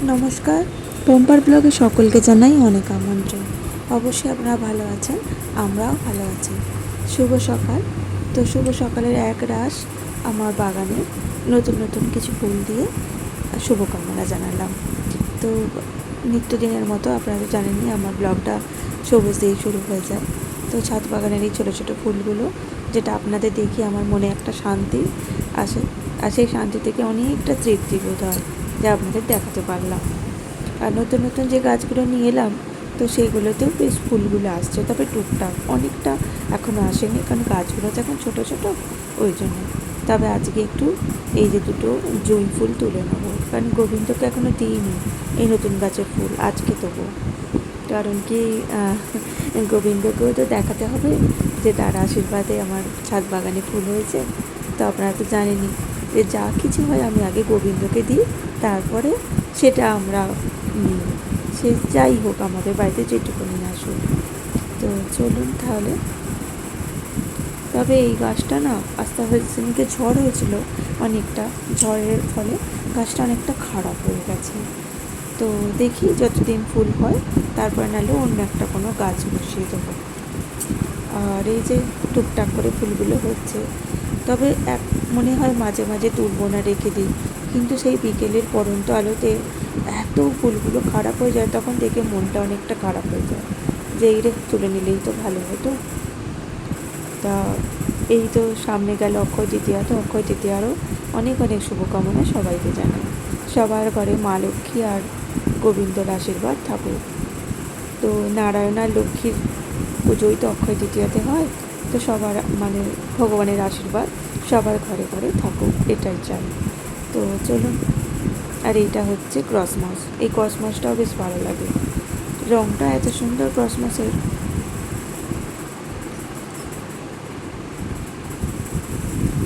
নমস্কার, পম্পার ব্লগে সকলকে জানাই অনেক আমন্ত্রণ। অবশ্যই আপনারা ভালো আছেন, আমরাও ভালো আছি। শুভ সকাল। তো শুভ সকালের এক রাশ আমার বাগানে নতুন নতুন কিছু ফুল দিয়ে শুভকামনা জানালাম। তো নিত্যদিনের মতো আপনারা তো জানেনই আমার ব্লগটা সবুজ দিয়ে শুরু হয়ে যায়। তো ছাদ বাগানের এই ছোটো ছোটো ফুলগুলো, যেটা আপনাদের দেখি আমার মনে একটা শান্তি আসে, আর সেই শান্তি থেকে অনেকটা তৃপ্তি বোধ হয় যা আপনাদের দেখাতে পারলাম। আর নতুন নতুন যে গাছগুলো নিয়ে এলাম, তো সেইগুলোতেও বেশ ফুলগুলো আসছে, তবে টুকটাক, অনেকটা এখনও আসেনি, কারণ গাছগুলো তো এখন ছোটো ছোটো, ওই জন্য। তবে আজকে একটু এই যে দুটো জুঁই ফুল তুলে নেবো, কারণ গোবিন্দকে এখনও দিইনি এই নতুন গাছের ফুল, আজকে দেবো। কারণ কি, গোবিন্দকেও তো দেখাতে হবে যে তার আশীর্বাদে আমার ছাদ বাগানে ফুল হয়েছে। তো আপনারা তো জানেনই যে যা কিছু হয় আমি আগে গোবিন্দকে দিই, তারপরে সেটা আমরা নিই, সে যাই হোক আমাদের বাড়িতে যেটুকুনি আসুক। তো চলুন তাহলে। তবে এই গাছটা না, আস্তে আস্তে সেদিনকে ঝড় হয়েছিল, অনেকটা ঝড়ের ফলে গাছটা অনেকটা খারাপ হয়ে গেছে। তো দেখি যতদিন ফুল হয়, তারপর নাহলে অন্য একটা কোনো গাছ বসিয়ে দেবো। আর এই যে টুকটাক করে ফুলগুলো হচ্ছে, তবে এক মনে হয় মাঝে মাঝে তুলবো না, রেখে দিই, কিন্তু সেই বিকেলের পড়ন্ত আলোতে এত ফুলগুলো খারাপ হয়ে যায়, তখন দেখে মনটা অনেকটা খারাপ হয়ে যায় যে এই রে, তুলে নিলেই তো ভালো হতো। তা এই তো সামনে গেল অক্ষয় তৃতীয়া, তো অক্ষয় তৃতীয়ারও অনেক অনেক শুভকামনা সবাইকে জানাই। সবার ঘরে মা লক্ষ্মী আর গোবিন্দর আশীর্বাদ থাকুক। তো নারায়ণ আর লক্ষ্মীর পুজোই তো অক্ষয় তৃতীয়াতে হয়, তো সবার মানে ভগবানের আশীর্বাদ সবার ঘরে ঘরে থাকুক, এটাই চাই। তো চলুন। আর এইটা হচ্ছে ক্রসমস, এই ক্রসমসটাও বেশ ভালো লাগে, রঙটা এত সুন্দর ক্রসমসের।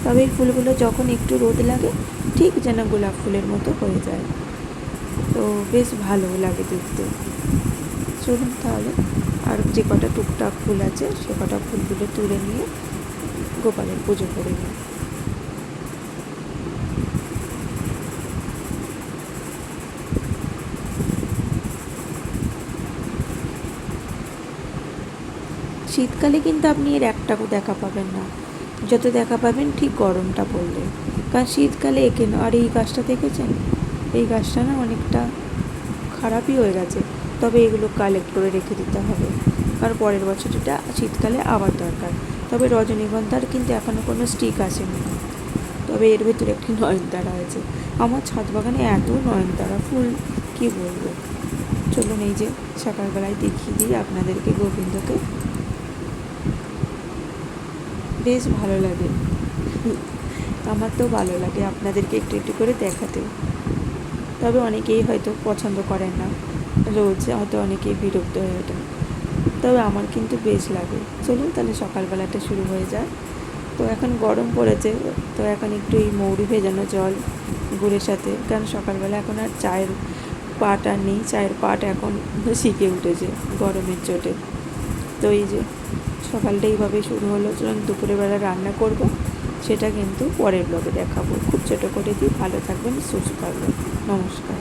তবে এই ফুলগুলো যখন একটু রোদ লাগে, ঠিক যেন গোলাপ ফুলের মতো হয়ে যায়, তো বেশ ভালো লাগে দেখতে। চলুন তাহলে, আর যে কটা টুকটাক ফুল আছে সে কটা ফুলগুলো তুলে নিয়ে গোপালের পুজো করে নিই। শীতকালে কিন্তু আপনি এর একটাও দেখা পাবেন না, যত দেখা পাবেন ঠিক গরমটা পড়লে, কারণ শীতকালে এঁকে না। আর এই গাছটা দেখেছেন, এই গাছটা না অনেকটা খারাপই হয়ে গেছে, তবে এগুলো কালেক্ট করে রেখে দিতে হবে, কারণ পরের বছর এটা শীতকালে আবার দরকার। তবে রজনীগন্ধার কিন্তু এখনও কোনো স্টিক আসেনি, তবে এর ভেতরে একটি নয়নতারা আছে। আমার ছাদ বাগানে এত নয়নতারা ফুল, কি বলবো। চলুন এই যে সকালবেলায় দেখিয়ে দিই আপনাদেরকে গোবিন্দকে, বেশ ভালো লাগে। আমার তো ভালো লাগে আপনাদেরকে একটু একটু করে দেখাতে। তবে অনেকেই হয়তো পছন্দ করেন না, রোজ হয়তো অনেকেই বিরক্ত হয়ে ওঠেন, তবে আমার কিন্তু বেশ লাগে। চলুন তাহলে সকালবেলাটা শুরু হয়ে যায়। তো এখন গরম পড়েছে, তো এখন একটু এই মৌরি ভেজানো জল গুড়ের সাথে, কারণ সকালবেলা এখন আর চায়ের পাট আর নেই, চায়ের পাট এখন শিখে উঠেছে গরমের চোটে। তো এই যে সকালটা এইভাবে শুরু হলো। চলুন দুপুরের বেলা রান্না করব, সেটা কিন্তু পরের ব্লগে দেখাবো। খুব ছোটো করে দিই। ভালো থাকবেন, সুস্থ থাকবেন। নমস্কার।